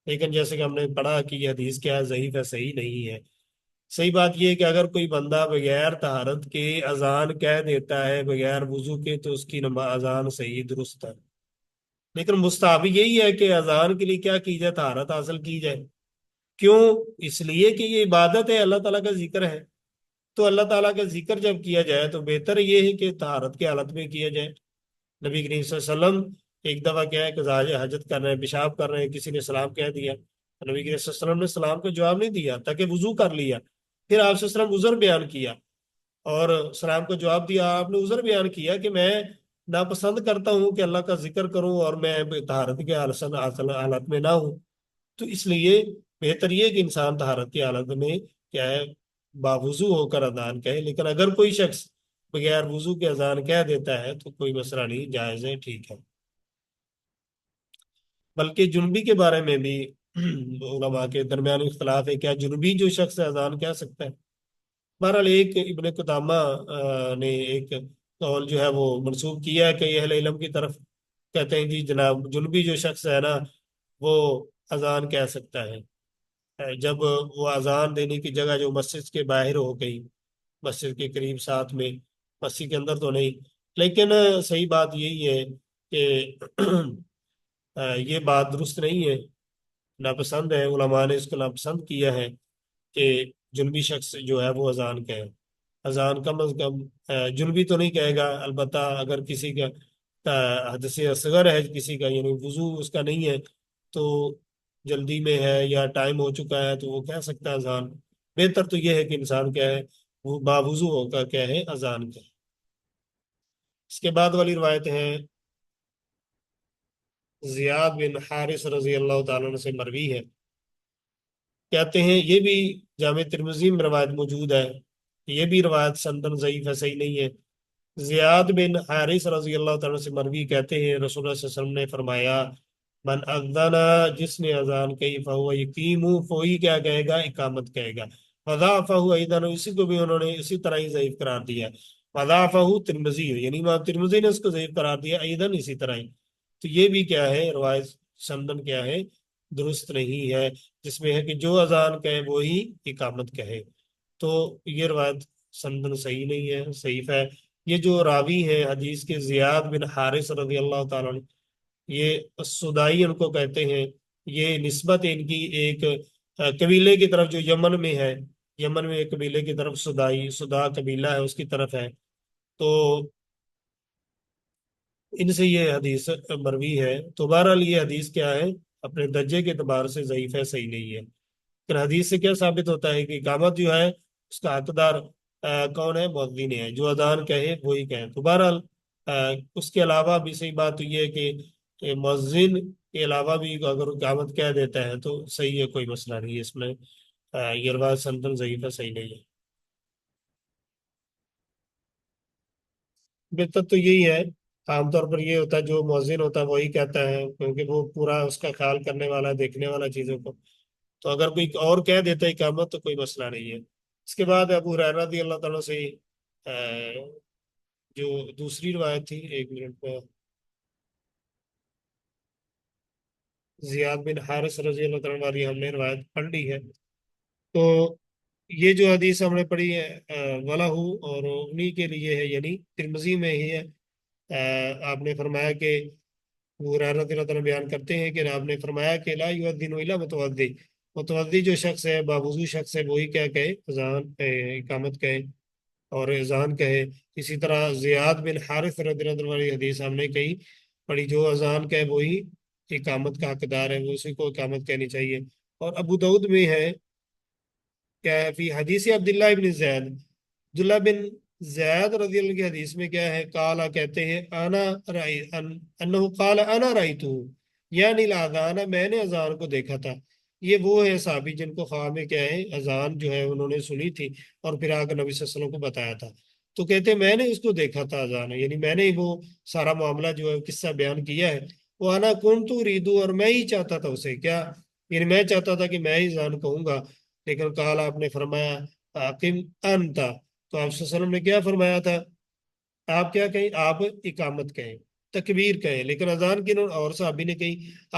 لیکن جیسے کہ ہم نے پڑھا کہ یہ حدیث کیا ہے، ضعیف ہے، صحیح نہیں ہے۔ صحیح بات یہ ہے کہ اگر کوئی بندہ بغیر طہارت کے اذان کہہ دیتا ہے بغیر وضو کے، تو اس کی اذان صحیح درست ہے، لیکن مستحب یہی ہے کہ اذان کے لیے کیا کی جائے، طہارت حاصل کی جائے۔ کیوں؟ اس لیے کہ یہ عبادت ہے، اللہ تعالیٰ کا ذکر ہے، تو اللہ تعالیٰ کا ذکر جب کیا جائے تو بہتر یہ ہے کہ طہارت کی حالت میں کیا جائے۔ نبی کریم صلی اللہ علیہ وسلم ایک دفعہ کیا ہے کہ حاجت کر رہے ہیں، پیشاب کر رہے ہیں، کسی نے سلام کہہ دیا، نبی کریم صلی اللہ علیہ وسلم نے سلام کا جواب نہیں دیا تاکہ وضو کر لیا، پھر آپ صلی اللہ علیہ وسلم عذر بیان کیا اور سلام کا جواب دیا، آپ نے عذر بیان کیا کہ میں ناپسند کرتا ہوں کہ اللہ کا ذکر کروں اور میں طہارت کے حالت میں نہ ہوں، تو اس لیے بہتر یہ کہ انسان طہارت کی حالت میں کیا ہے باوضو ہو کر اذان کہے۔ لیکن اگر کوئی شخص بغیر وضو کے اذان کہہ دیتا ہے تو کوئی مسئلہ نہیں، جائز ہے، ٹھیک ہے۔ بلکہ جنبی کے بارے میں بھی علماء کے درمیان اختلاف ہے، کیا جنبی جو شخص اذان کہہ سکتا ہے؟ بہرحال ایک ابن قدامہ نے ایک قول جو ہے وہ منسوب کیا ہے کہ اہل علم کی طرف، کہتے ہیں جی جناب جنبی جو شخص ہے نا وہ اذان کہہ سکتا ہے جب وہ اذان دینے کی جگہ جو مسجد کے باہر ہو گئی، مسجد کے قریب ساتھ میں، مسجد کے اندر تو نہیں، لیکن صحیح بات یہی ہے کہ یہ بات درست نہیں ہے، ناپسند ہے، علماء نے اس کو ناپسند کیا ہے کہ جنبی شخص جو ہے وہ اذان کہے۔ اذان کم از کم جنبی تو نہیں کہے گا، البتہ اگر کسی کا حدث اصغر ہے، کسی کا یعنی وضو اس کا نہیں ہے تو جلدی میں ہے یا ٹائم ہو چکا ہے تو وہ کہہ سکتا ہے اذان۔ بہتر تو یہ ہے کہ انسان کیا ہے وہ باوضو ہو کر کیا ہے اذان کہے۔ اس کے بعد والی روایت ہے زیاد بن حارث رضی اللہ تعالیٰ عنہ سے مروی ہے، کہتے ہیں یہ بھی جامع ترمذی میں روایت موجود ہے، یہ بھی روایت سندن ضعیف ہے، صحیح نہیں ہے۔ زیاد بن حارث رضی اللہ تعالیٰ سے مروی کہتے ہیں رسول اللہ صلی اللہ علیہ وسلم نے فرمایا، من اذن، جس نے اذان کہی، فہو یقیم، وہی کیا کہے گا، اقامت کہے گا۔ وضعفہ ایضا، اسی کو بھی انہوں نے اسی طرح ہی ضعیف قرار دیا، وضعفہ ترمذی، یعنی امام ترمذی نے اس کو ضعیف قرار دیا، ایضا اسی طرح ہی۔ تو یہ بھی کیا ہے روایت سندن کیا ہے درست نہیں ہے، جس میں ہے کہ جو اذان کہے وہی اقامت کہے، تو یہ روایت سندن صحیح نہیں ہے، صحیح ہے۔ یہ جو راوی ہیں حدیث کے زیاد بن حارث رضی اللہ تعالیٰ عنہ، یہ السدائی ان کو کہتے ہیں، یہ نسبت ان کی ایک قبیلے کی طرف جو یمن میں ہے، یمن میں ایک قبیلے کی طرف سدا قبیلہ ہے، اس کی طرف ہے، تو ان سے یہ حدیث مروی ہے۔ تو بہرحال یہ حدیث کیا ہے اپنے درجے کے اعتبار سے ضعیف ہے، صحیح نہیں ہے۔ پھر حدیث سے کیا ثابت ہوتا ہے کہ اقامت جو ہے اس کا حقدار کون ہے، مؤذن ہے، جو اذان کہے وہی کہے۔ تو بہرحال اس کے علاوہ بھی صحیح بات تو یہ ہے کہ مؤذن کے علاوہ بھی اگر اقامت کہہ دیتا ہے تو صحیح ہے، کوئی مسئلہ نہیں ہے اس میں، یہ روایت سندن ضعیف ہے، صحیح نہیں ہے۔ بہتر تو یہی ہے، عام طور پر یہ ہوتا ہے جو مؤذن ہوتا ہے وہی کہتا ہے، کیونکہ وہ پورا اس کا خیال کرنے والا ہے، دیکھنے والا چیزوں کو. تو اگر کوئی اور کہہ دیتا ہے اقامت تو کوئی مسئلہ نہیں ہے. اس کے بعد ابو ہریرہ رضی اللہ تعالیٰ سے جو دوسری روایت تھی، ایک منٹ میں، زیاد بن حارث رضی اللہ تعالیٰ والی ہم نے روایت پڑھ لی ہے. تو یہ جو حدیث ہم نے پڑھی ہے وَلَهُ، اور انہی کے لیے ہے، یعنی ترمذی میں ہی ہے. آپ نے فرمایا کہ ابو ہریرہ رضی اللہ تعالیٰ بیان کرتے ہیں کہ آپ نے فرمایا کہ لا یؤذن الا متوضی، متوضی جو شخص ہے، باوضو شخص ہے، وہی کیا کہے، اذان اقامت کہے اور اذان کہے. اسی طرح زیاد بن حارث رضی اللہ عنہ والی حدیث ہم نے کہی پڑھی، جو اذان کہے وہی اقامت کا حقدار ہے، وہ اسی کو اقامت کہنی چاہیے. اور ابو داؤد میں ہے کیا ہے، فی حدیث عبداللہ بن زید، عبداللہ بن زید رضی اللہ عنہ کی حدیث میں کیا ہے، قالا کہتے ہیں، انہو قال انا رأیتو، یعنی الاذان، میں نے اذان کو دیکھا تھا. یہ وہ ہے صحابی جن کو خواب میں کیا ہے، اذان جو ہے انہوں نے سنی تھی اور پھر آ کر نبی صلی اللہ علیہ وسلم کو بتایا تھا. تو کہتے ہیں میں نے اس کو دیکھا تھا اذان، یعنی میں نے وہ سارا معاملہ جو ہے قصہ بیان کیا ہے. وہ انا کنتو ریدو، اور میں ہی چاہتا تھا اسے، کیا یعنی میں چاہتا تھا کہ میں ہی اذان کہوں گا. لیکن کال آپ نے فرمایا عاقم انتا، تو آپ صلی اللہ علیہ وسلم نے کیا فرمایا تھا، آپ کیا کہیں، آپ اقامت کہیں، تکبیر کہیں. لیکن اذان کی اور صحابی نے کہی،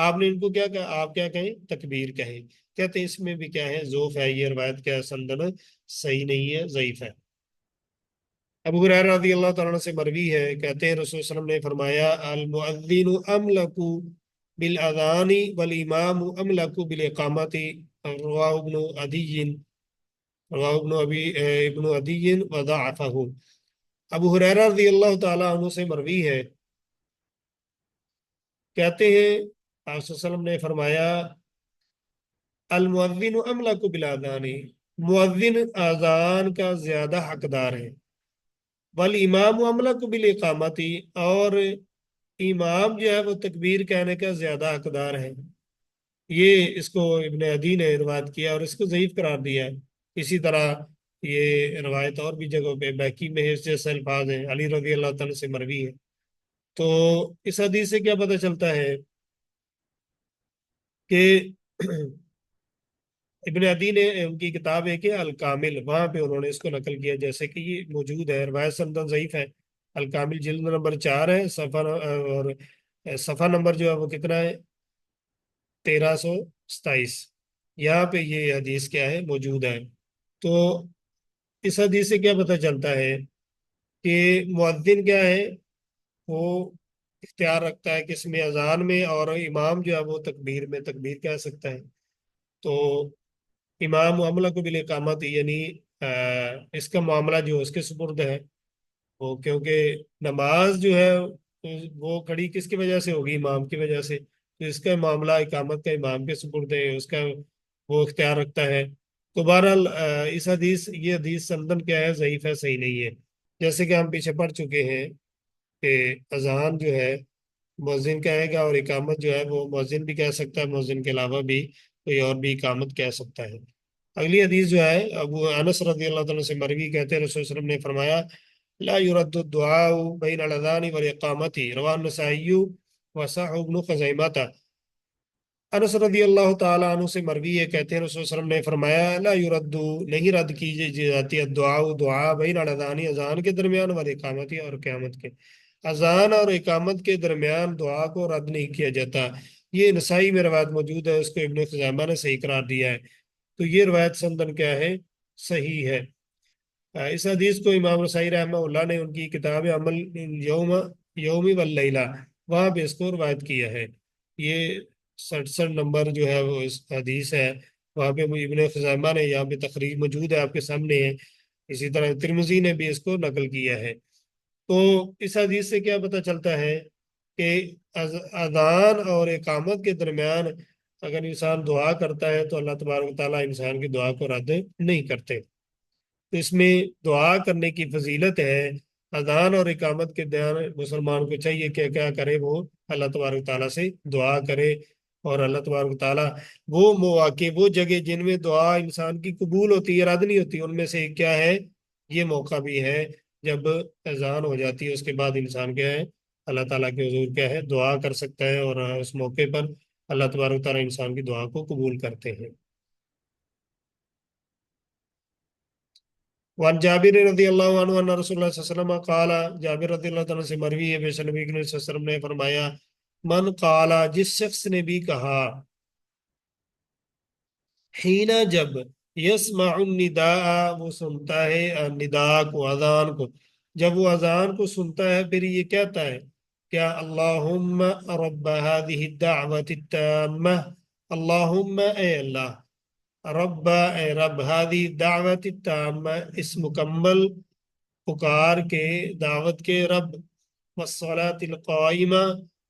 آپ نے ان کو کیا کہا، آپ کیا کہیں، تکبیر کہیں. کہتے ہیں اس میں بھی کیا ہے، ضعف ہے، یہ روایت کیا ہے، سندن صحیح نہیں ہے، ضعیف ہے. ابو ہریرہ رضی اللہ تعالیٰ عنہ سے مروی ہے، کہتے ہیں رسول صلی اللہ علیہ وسلم نے فرمایا المؤذن املک بالاذان والامام املک بالاقامت، رواه ابن عدی، رواه ابن عدی وضعفہ. ابو ہریرہ رضی اللہ تعالیٰ عنہ سے مروی ہے، کہتے ہیں آپ صلی اللہ علیہ وسلم نے فرمایا المؤذن املک بالاذان، مؤذن اذان کا زیادہ حقدار ہے، والامام املک بالاقامت، اور امام جو ہے وہ تکبیر کہنے کا زیادہ حقدار ہے. یہ اس کو ابن عدی نے روایت کیا اور اس کو ضعیف قرار دیا ہے. اسی طرح یہ روایت اور بھی جگہوں پہ بیکی میں اس جیسے الفاظ ہیں، علی رضی اللہ تعالیٰ سے مروی ہے. تو اس حدیث سے کیا پتہ چلتا ہے کہ ابن عدی نے ان کی کتاب ہے کہ الکامل، وہاں پہ انہوں نے اس کو نقل کیا، جیسے کہ یہ موجود ہے، روایت سندن ضعیف ہے. الکامل جلد نمبر 4 ہے، اور صفحہ نمبر جو ہے وہ کتنا ہے، 1327. یہاں پہ یہ حدیث کیا ہے، موجود ہے. تو اس حدیث سے کیا پتہ چلتا ہے کہ مؤذن کیا ہے، وہ اختیار رکھتا ہے کہ اس میں اذان میں، اور امام جو ہے وہ تکبیر میں تکبیر کہہ سکتا ہے. تو امام معاملہ کو بالاقامت، یعنی اس کا معاملہ جو اس کے سپرد ہے، وہ کیونکہ نماز جو ہے وہ کھڑی کس کی وجہ سے ہوگی، امام کی وجہ سے. تو اس کا معاملہ اقامت کا امام کے سپرد ہے، اس کا وہ اختیار رکھتا ہے. تو بہرحال اس حدیث، یہ حدیث سندن کیا ہے، ضعیف ہے، صحیح نہیں ہے. جیسے کہ ہم پیچھے پڑھ چکے ہیں کہ اذان جو ہے مؤذن کہے گا، اور اقامت جو ہے وہ مؤذن بھی کہہ سکتا ہے، مؤذن کے علاوہ بھی کوئی اور بھی اقامت کہہ سکتا ہے. اگلی حدیث جو ہے ابو انس رضی اللہ تعالیٰ سے مروی، کہتے ہیں رسول صلی اللہ علیہ وسلم نے فرمایا لا يرد الدعاء بین الاذان والاقامت، رواہ النسائی وصححہ ابن خزیمہ. انس رضی اللہ تعالیٰ عنہ سے مروی ہے، کہتے ہیں رسول صلی اللہ علیہ وسلم نے فرمایا لا يرد، نہیں رد کی جاتی ہے، دعا بین الاذان، اذان کے درمیان، والاقامت، اور قیامت کے، اذان اور اقامت کے درمیان دعا کو رد نہیں کیا جاتا. یہ نسائی میں روایت موجود ہے، اس کو ابن خزیمہ نے صحیح قرار دیا ہے. تو یہ روایت سندن کیا ہے، صحیح ہے. اس حدیث کو امام نسائی رحمہ اللہ نے ان کی کتاب عمل یومی واللیلہ، وہاں پہ اس کو روایت کیا ہے. یہ 67 نمبر جو ہے وہ اس حدیث ہے، وہاں پہ ابن خزیمہ نے، یہاں پہ تخریج موجود ہے آپ کے سامنے ہے. اسی طرح ترمذی نے بھی اس کو نقل کیا ہے. تو اس حدیث سے کیا پتہ چلتا ہے کہ اذان اور اقامت کے درمیان اگر انسان دعا کرتا ہے تو اللہ تبارک و تعالیٰ انسان کی دعا کو رد نہیں کرتے. تو اس میں دعا کرنے کی فضیلت ہے. اذان اور اقامت کے دوران مسلمان کو چاہیے کہ کیا کرے، وہ اللہ تبارک و تعالیٰ سے دعا کرے. اور اللہ تبارک و تعالیٰ وہ مواقع، وہ جگہ جن میں دعا انسان کی قبول ہوتی ہے، رد نہیں ہوتی، ان میں سے کیا ہے، یہ موقع بھی ہے جب اذان ہو جاتی ہے اس کے بعد انسان کیا ہے اللہ تعالیٰ کے حضور کیا ہے دعا کر سکتا ہے، اور اس موقع پر اللہ تبارک تعالیٰ انسان کی دعا کو قبول کرتے ہیں۔ وعن جابر رضی اللہ عنہ ان رسول اللہ صلی اللہ علیہ وسلم قال، جابر رضی اللہ تعالیٰ سے مروی ہے بے شک نبی کریم صلی اللہ علیہ وسلم نے فرمایا، من قال، جس شخص نے بھی کہا، حین جب، یسمع النداء، وہ سنتا ہے النداء کو، اذان کو، جب وہ اذان کو سنتا ہے پھر یہ کہتا ہے کیا، اللہم رب هذه الدعوة التامة، اللہم اے اللہ، رب اے رب، هذه الدعوة التامة، اس مکمل پکار کے، دعوت کے رب، والصلاة القائمہ،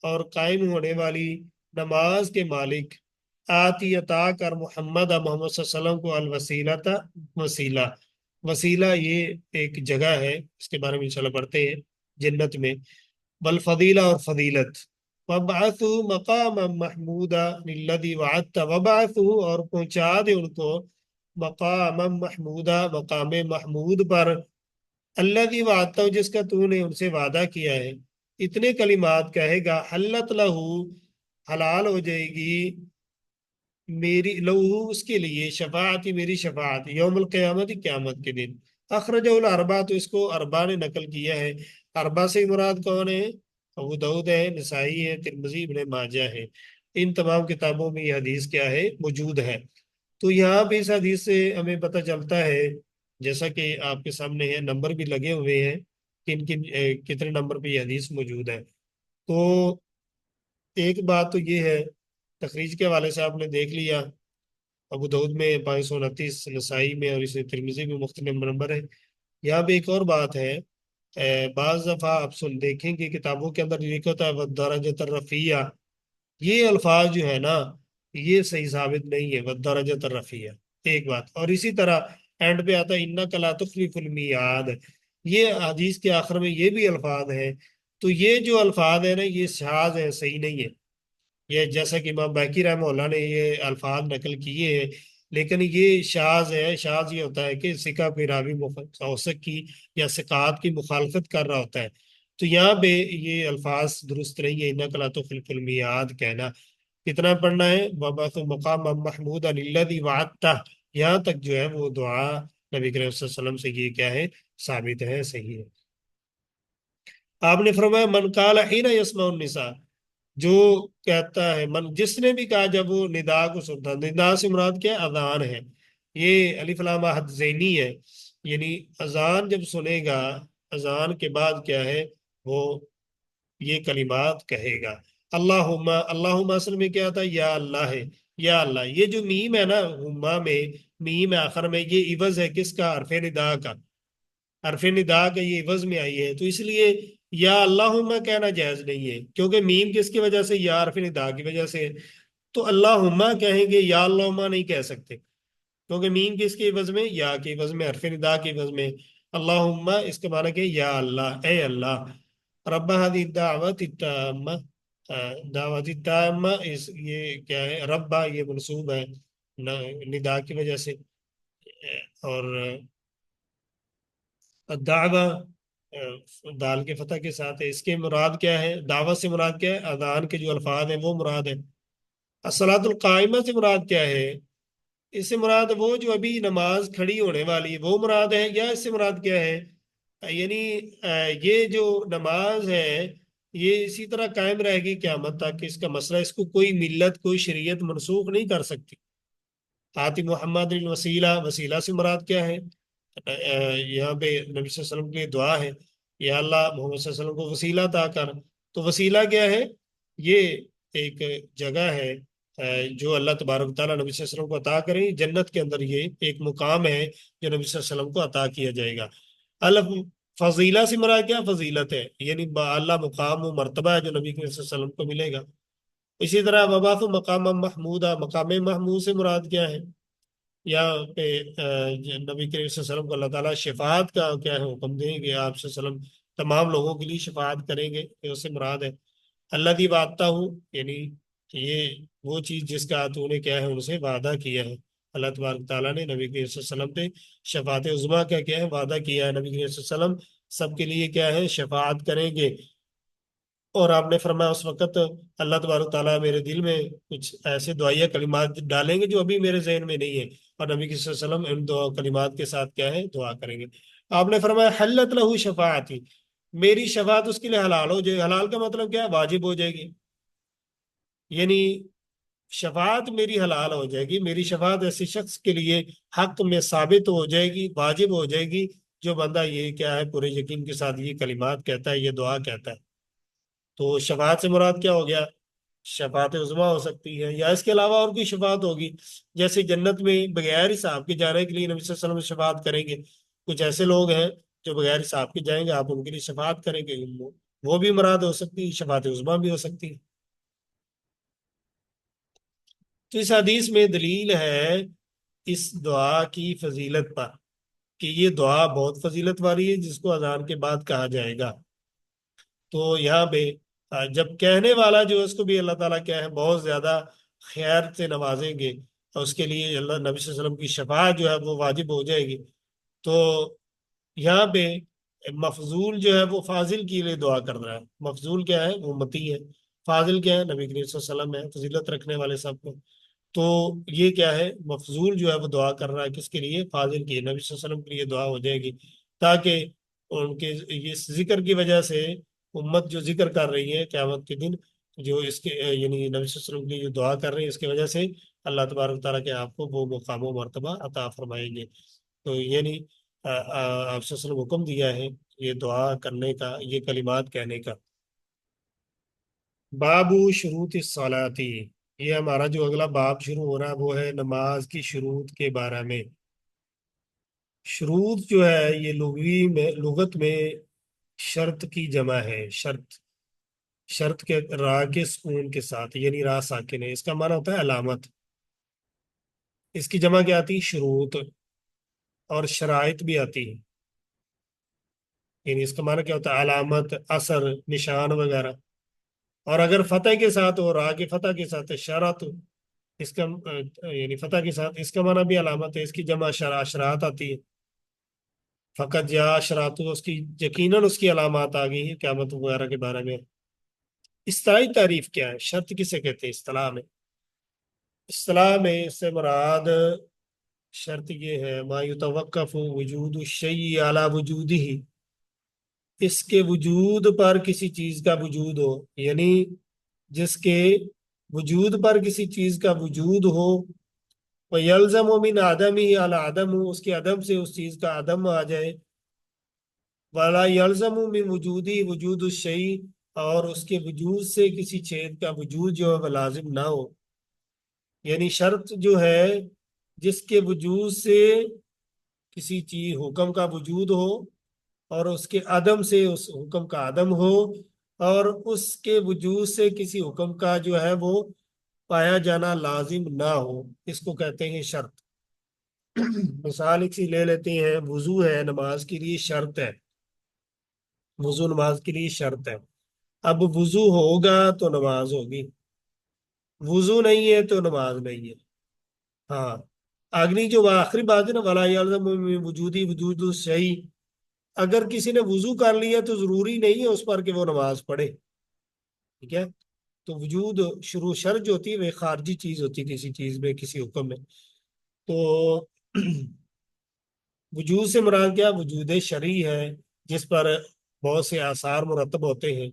اور قائم ہونے والی نماز کے مالک، آتی عطا کر محمد محمد صلی اللہ علیہ وسلم کو الوسیلۃ، وسیلہ، وسیلہ یہ ایک جگہ ہے، اس کے بارے میں انشاءاللہ پڑھتے ہیں جنت میں، والفضیلہ، اور فضیلت، وابعثہ مقاما محمودا للذی وعدت، وابعثہ، اور پہنچا دے ان کو مقاما محمودا، مقام محمود پر، الذی وعدت، جس کا تو نے ان سے وعدہ کیا ہے۔ اتنے کلمات کہے گا، حلت لہو، حلال ہو جائے گی، میری لہو، اس کے لیے، شفاعتی، میری شفاعت، یوم القیامت، قیامت کے دن۔ اخرجہ الاربعہ، تو اس کو اربعہ نے نقل کیا ہے۔ اربعہ سے مراد کون ہے؟ ابو داؤد ہے، نسائی ہے، ترمذی، ابن ماجہ ہے۔ ان تمام کتابوں میں یہ حدیث کیا ہے؟ موجود ہے۔ تو یہاں پہ اس حدیث سے ہمیں پتہ چلتا ہے، جیسا کہ آپ کے سامنے ہے، نمبر بھی لگے ہوئے ہیں، کن کن کتنے نمبر پہ یہ حدیث موجود ہے۔ تو ایک بات تو یہ ہے، تخریج کے حوالے سے آپ نے دیکھ لیا، ابو داؤد میں 529، نسائی میں، اور اسے ترمذی میں مختلف نمبر ہے۔ یہاں پہ ایک اور بات ہے، بعض دفعہ آپ دیکھیں کہ کتابوں کے اندر لکھا ہوتا ہے والدرجۃ الرفیع، یہ الفاظ جو ہے نا یہ صحیح ثابت نہیں ہے، والدرجۃ الرفیع، ایک بات۔ اور اسی طرح اینڈ پہ آتا ہے انک لا تخلف المیعاد، یہ حدیث کے آخر میں یہ بھی الفاظ ہیں۔ تو یہ جو الفاظ ہیں نا یہ شاذ ہیں، صحیح نہیں ہے۔ یہ جیسا کہ امام باقی رحمہ اللہ نے یہ الفاظ نقل کیے ہیں، لیکن یہ شاذ ہے۔ شاذ یہ ہوتا ہے کہ ثقہ پہ راوی اوثق کی یا ثقات کی مخالفت کر رہا ہوتا ہے۔ تو یہاں پہ یہ الفاظ درست نہیں ہے، انک لا تخلف المیعاد کہنا۔ کتنا پڑھنا ہے؟ وَبَعْثُ مَقَامًا مَحْمُودًا الَّذِي وَعَدتَّهُ، یہاں تک جو ہے وہ دعا نبی کریم صلی اللہ علیہ وسلم سے یہ کیا ہے؟ ثابت ہے، صحیح ہے۔ آپ نے فرمایا من قال حین یسمع النساء، جو کہتا ہے، من، جس نے بھی کہا جب وہ ندا کو سنتا، ندا سے مراد کیا ہے؟ اذان ہے۔ یہ الف لام حد ذہنی ہے، یعنی اذان جب سنے گا، اذان کے بعد کیا ہے؟ وہ یہ کلمات کہے گا، اللہم، اللہم اصل میں کیا تھا؟ یا اللہ ہے، یا اللہ۔ یہ جو میم ہے نا ہما میں، میم آخر میں، یہ عوض ہے کس کا؟ حرف ندا کا، حرف ندا کا یہ عوض میں آئی ہے، تو اس لیے یا اللہم کہنا جائز نہیں ہے، کیونکہ میم کس کی وجہ سے؟ یا حرف ندا کی وجہ سے۔ تو اللہم کہیں گے، یا اللہم نہیں کہہ سکتے، کیونکہ میم کس کے عوض میں؟ یا کے عوض میں، حرف ندا کے عوض میں۔ اللہم اس کے معنی کہ یا اللہ، اے اللہ، رب هذه الدعوت التامہ، دعوت التامہ، یہ کیا ہے؟ ربا یہ منصوب ہے ندا کی وجہ سے، اور دعوہ دال کے فتح کے ساتھ ہے۔ اس کے مراد کیا ہے؟ دعوت سے مراد کیا ہے؟ اذان کے جو الفاظ ہیں وہ مراد ہے۔ الصلاۃ القائمہ سے مراد کیا ہے؟ اس سے مراد وہ جو ابھی نماز کھڑی ہونے والی ہے وہ مراد ہے، یا اس سے مراد کیا ہے؟ یعنی یہ جو نماز ہے یہ اسی طرح قائم رہے گی قیامت تک، اس کا مسئلہ، اس کو کوئی ملت، کوئی شریعت منسوخ نہیں کر سکتی۔ آتی محمد الوسیلہ، وسیلہ سے مراد کیا ہے؟ یہاں پہ نبی صلی اللہ علیہ وسلم کی دعا ہے، یا اللہ محمد صلی اللہ علیہ وسلم کو وسیلہ عطا کر۔ تو وسیلہ کیا ہے؟ یہ ایک جگہ ہے جو اللہ تبارک تعالیٰ نبی صلی اللہ علیہ وسلم کو عطا کریں، جنت کے اندر یہ ایک مقام ہے جو نبی صلی اللہ علیہ وسلم کو عطا کیا جائے گا۔ فضیلہ سے مراد کیا؟ فضیلت ہے، یعنی اللہ مقام و مرتبہ ہے جو نبی صلی اللہ علیہ وسلم کو ملے گا۔ اسی طرح وبعث مقام محمودہ، مقام محمود سے مراد کیا ہے؟ یہاں پہ نبی کریم صلی اللہ علیہ وسلم کو اللہ تعالیٰ شفاعت کا کیا ہے؟ حکم دیں گے، آپ صلی اللہ علیہ وسلم تمام لوگوں کے لیے شفاعت کریں گے، اس سے مراد ہے۔ اللہ دی وعدتا ہوں، یعنی یہ وہ چیز جس کا تو نے کیا ہے ان سے وعدہ کیا ہے۔ اللہ تبارک تعالیٰ نے نبی کریم صلی اللہ علیہ وسلم پہ شفاعت عظمیٰ کا کیا ہے؟ وعدہ کیا ہے۔ نبی کریم صلی اللہ علیہ وسلم سب کے لیے کیا ہے شفاعت کریں گے. اور آپ نے فرمایا اس وقت اللہ تبارک تعالیٰ میرے دل میں کچھ ایسے دعائیہ کلمات ڈالیں گے جو ابھی میرے ذہن میں نہیں ہے, اور نبی صلی اللہ علیہ وسلم ان دعا کلمات کے ساتھ کیا ہے دعا کریں گے. آپ نے فرمایا حلت لہو شفاعتی, میری شفاعت اس کے لیے حلال ہو جائے. حلال کا مطلب کیا ہے؟ واجب ہو جائے گی. یعنی شفاعت میری حلال ہو جائے گی, میری شفاعت ایسے شخص کے لیے حق میں ثابت ہو جائے گی, واجب ہو جائے گی, جو بندہ یہ کیا ہے پورے یقین کے ساتھ یہ کلمات کہتا ہے, یہ دعا کہتا ہے. تو شفاعت سے مراد کیا ہو گیا؟ شفاعت عظمیٰ ہو سکتی ہے, یا اس کے علاوہ اور کوئی شفاعت ہوگی. جیسے جنت میں بغیر حساب کے جانے کے لیے نبی صلی اللہ علیہ وسلم شفاعت کریں گے. کچھ ایسے لوگ ہیں جو بغیر حساب کے جائیں گے, آپ ان کے لیے شفاعت کریں گے, وہ بھی مراد ہو سکتی ہے, شفاعت عظمیٰ بھی ہو سکتی ہے. تو اس حدیث میں دلیل ہے اس دعا کی فضیلت پر, کہ یہ دعا بہت فضیلت والی ہے جس کو اذان کے بعد کہا جائے گا. تو یہاں پہ جب کہنے والا جو ہے اس کو بھی اللہ تعالیٰ کیا ہے بہت زیادہ خیر سے نوازیں گے, اور اس کے لیے اللہ نبی صلی اللہ علیہ وسلم کی شفاعت جو ہے وہ واجب ہو جائے گی. تو یہاں پہ مفضول جو ہے وہ فاضل کے لیے دعا کر رہا ہے. مفضول کیا ہے؟ وہ متی ہے. فاضل کیا ہے؟ نبی کریم صلی اللہ علیہ وسلم ہے, فضیلت رکھنے والے سب کو. تو یہ کیا ہے؟ مفضول جو ہے وہ دعا کر رہا ہے کس کے لیے؟ فاضل کی. نبی صلی اللہ علیہ وسلم کے لیے دعا ہو جائے گی, تاکہ ان کے یہ ذکر کی وجہ سے امت جو ذکر کر رہی ہے قیامت کے دن, جو اس کے یعنی نبی صلی اللہ علیہ وسلم کے لیے جو دعا کر رہی ہے, اس کی وجہ سے اللہ تبارک تعالیٰ کے آپ کو وہ مقام و مرتبہ عطا فرمائیں گے. تو یعنی آپ صلی اللہ علیہ وسلم حکم دیا ہے یہ دعا کرنے کا, یہ کلمات کہنے کا. باب شروط الصلاۃ, یہ ہمارا جو اگلا باب شروع ہو رہا ہے وہ ہے نماز کی شروط کے بارے میں. شروط جو ہے یہ لغت میں شرط کی جمع ہے. شرط کے را کے سکون کے ساتھ, یعنی را ساکن ہے. اس کا معنی ہوتا ہے علامت. اس کی جمع کیا آتی؟ شروط. اور شرائط بھی آتی ہے, یعنی اس کا معنی کیا ہوتا ہے؟ علامت, اثر, نشان وغیرہ. اور اگر فتح کے ساتھ ہو, را کے فتح کے ساتھ شرط, اس کا یعنی فتح کے ساتھ, اس کا معنی بھی علامت ہے. اس کی جمع اشراط آتی ہے. فقط یا اشراط, اس کی یقیناً اس کی علامات آ گئی ہیں قیامت وغیرہ کے بارے میں. اصطلاحی تعریف کیا ہے؟ شرط کسے کہتے ہیں اصطلاح میں؟ اصطلاح میں اس سے مراد شرط یہ ہے ما یتوقف وجود الشیء علی وجودہ, اس کے وجود پر کسی چیز کا وجود ہو, یعنی جس کے وجود پر کسی چیز کا وجود ہو. وَيَلْزَمُ مِنْ عَدَمِهِ عَلَى عَدَمُ, اس کے عدم سے اس چیز کا عدم آ جائے. وَلَا يَلْزَمُ مِنْ وُجُودِهِ وُجُودُ الشَّيْءِ, اور اس کے وجود سے کسی چیز کا وجود جو ہے وہ لازم نہ ہو. یعنی شرط جو ہے جس کے وجود سے کسی چیز حکم کا وجود ہو, اور اس کے عدم سے اس حکم کا عدم ہو, اور اس کے وجود سے کسی حکم کا جو ہے وہ پایا جانا لازم نہ ہو, اس کو کہتے ہیں شرط. مثال ایک سی لے لیتے ہیں, وضو ہے نماز کے لیے شرط ہے. وضو نماز کے لیے شرط ہے. اب وضو ہوگا تو نماز ہوگی, وضو نہیں ہے تو نماز نہیں ہے. ہاں, اگلی جو آخری بات ہے نا, وَلَا يَلْزَمُ مِنْ وُجُودِهِ وُجُودُ الشَّيْءِ, اگر کسی نے وضو کر لیا تو ضروری نہیں ہے اس پر کہ وہ نماز پڑھے. ٹھیک ہے, تو وجود شروع شرط جو ہوتی ہے وہ خارجی چیز ہوتی ہے کسی چیز میں, کسی حکم میں. تو وجود سے مراد کیا؟ وجود شرعی ہے جس پر بہت سے آثار مرتب ہوتے ہیں.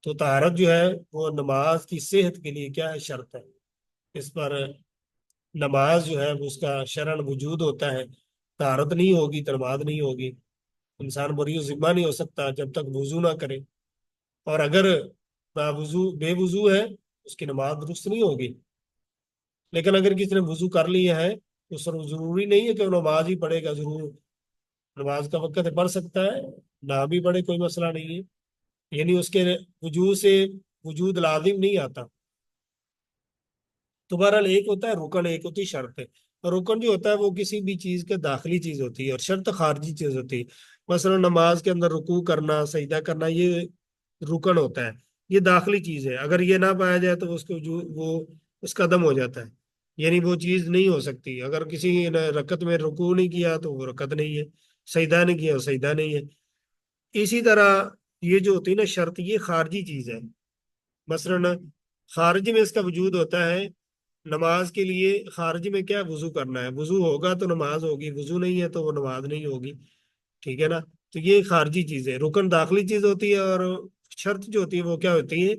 تو طہارت جو ہے وہ نماز کی صحت کے لیے کیا ہے؟ شرط ہے. اس پر نماز جو ہے اس کا شرعاً وجود ہوتا ہے. طہارت نہیں ہوگی تو نماز نہیں ہوگی. انسان بری و ذمہ نہیں ہو سکتا جب تک وضو نہ کرے, اور اگر بے وضو ہے اس کی نماز درست نہیں ہوگی. لیکن اگر کسی نے وضو کر لیا ہے تو ضروری نہیں ہے کہ وہ نماز ہی پڑھے گا. ضرور نماز کا وقت پڑھ سکتا ہے, نہ بھی پڑھے, کوئی مسئلہ نہیں ہے. یعنی اس کے وجود سے وجود لازم نہیں آتا. تو بہرحال ایک ہوتا ہے رکن, ایک ہوتی شرط ہے. رکن جو ہوتا ہے وہ کسی بھی چیز کا داخلی چیز ہوتی ہے, اور شرط خارجی چیز ہوتی ہے. مثلا نماز کے اندر رکوع کرنا, سجدہ کرنا, یہ رکن ہوتا ہے, یہ داخلی چیز ہے. اگر یہ نہ پایا جائے تو اس کا عدم ہو جاتا ہے, یعنی وہ چیز نہیں ہو سکتی. اگر کسی نے رکعت میں رکوع نہیں کیا تو وہ رکعت نہیں ہے, سجدہ نہیں کیا سجدہ نہیں ہے. اسی طرح یہ جو ہوتی ہے نا شرط، یہ خارجی چیز ہے. مثلا خارج میں اس کا وجود ہوتا ہے. نماز کے لیے خارج میں کیا وضو کرنا ہے، وضو ہوگا تو نماز ہوگی، وضو نہیں ہے تو وہ نماز نہیں ہوگی. ٹھیک ہے نا. تو یہ خارجی چیز ہے. رکن داخلی چیز ہوتی ہے، اور شرط جو ہوتی ہے وہ کیا ہوتی ہے،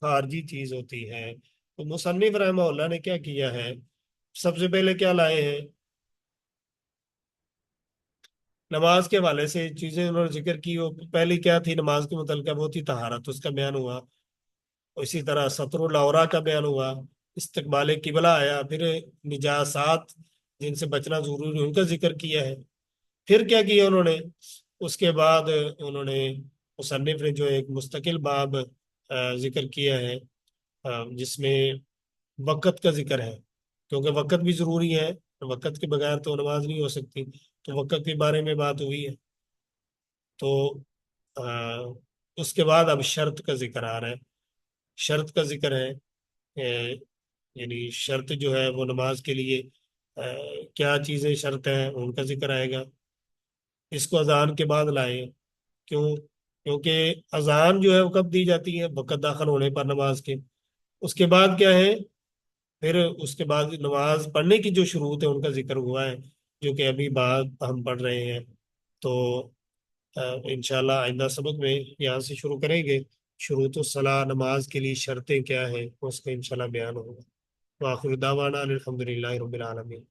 خارجی چیز ہوتی ہے. تو مصنف رحمہ اللہ نے کیا کیا ہے، سب سے پہلے کیا لائے ہیں، نماز کے حوالے سے چیزیں انہوں نے ذکر کی. وہ پہلی کیا تھی نماز کے متعلقہ، وہ تھی طہارت، اس کا بیان ہوا. اسی طرح سطر العورہ کا بیان ہوا. استقبال قبلہ آیا. پھر نجاسات جن سے بچنا ضروری ہے ان کا ذکر کیا ہے. پھر کیا کیا انہوں نے، اس کے بعد انہوں نے مصنف نے جو ایک مستقل باب ذکر کیا ہے، جس میں وقت کا ذکر ہے، کیونکہ وقت بھی ضروری ہے، وقت کے بغیر تو نماز نہیں ہو سکتی. تو وقت کے بارے میں بات ہوئی ہے. تو اس کے بعد اب شرط کا ذکر آ رہا ہے. شرط کا ذکر ہے، یعنی شرط جو ہے وہ نماز کے لیے کیا چیزیں شرط ہیں ان کا ذکر آئے گا. اس کو اذان کے بعد لائیں. کیوں؟ کیونکہ اذان جو ہے وہ کب دی جاتی ہے، وقت داخل ہونے پر نماز کے. اس کے بعد کیا ہے، پھر اس کے بعد نماز پڑھنے کی جو شروط ہے ان کا ذکر ہوا ہے، جو کہ ابھی بعد ہم پڑھ رہے ہیں. تو انشاءاللہ آئندہ سبق میں یہاں سے شروع کریں گے. شروط الصلاح، نماز کے لیے شرطیں کیا ہیں، اس کا انشاءاللہ بیان ہوگا. وآخر دعوانا الحمدللہ رب العالمین.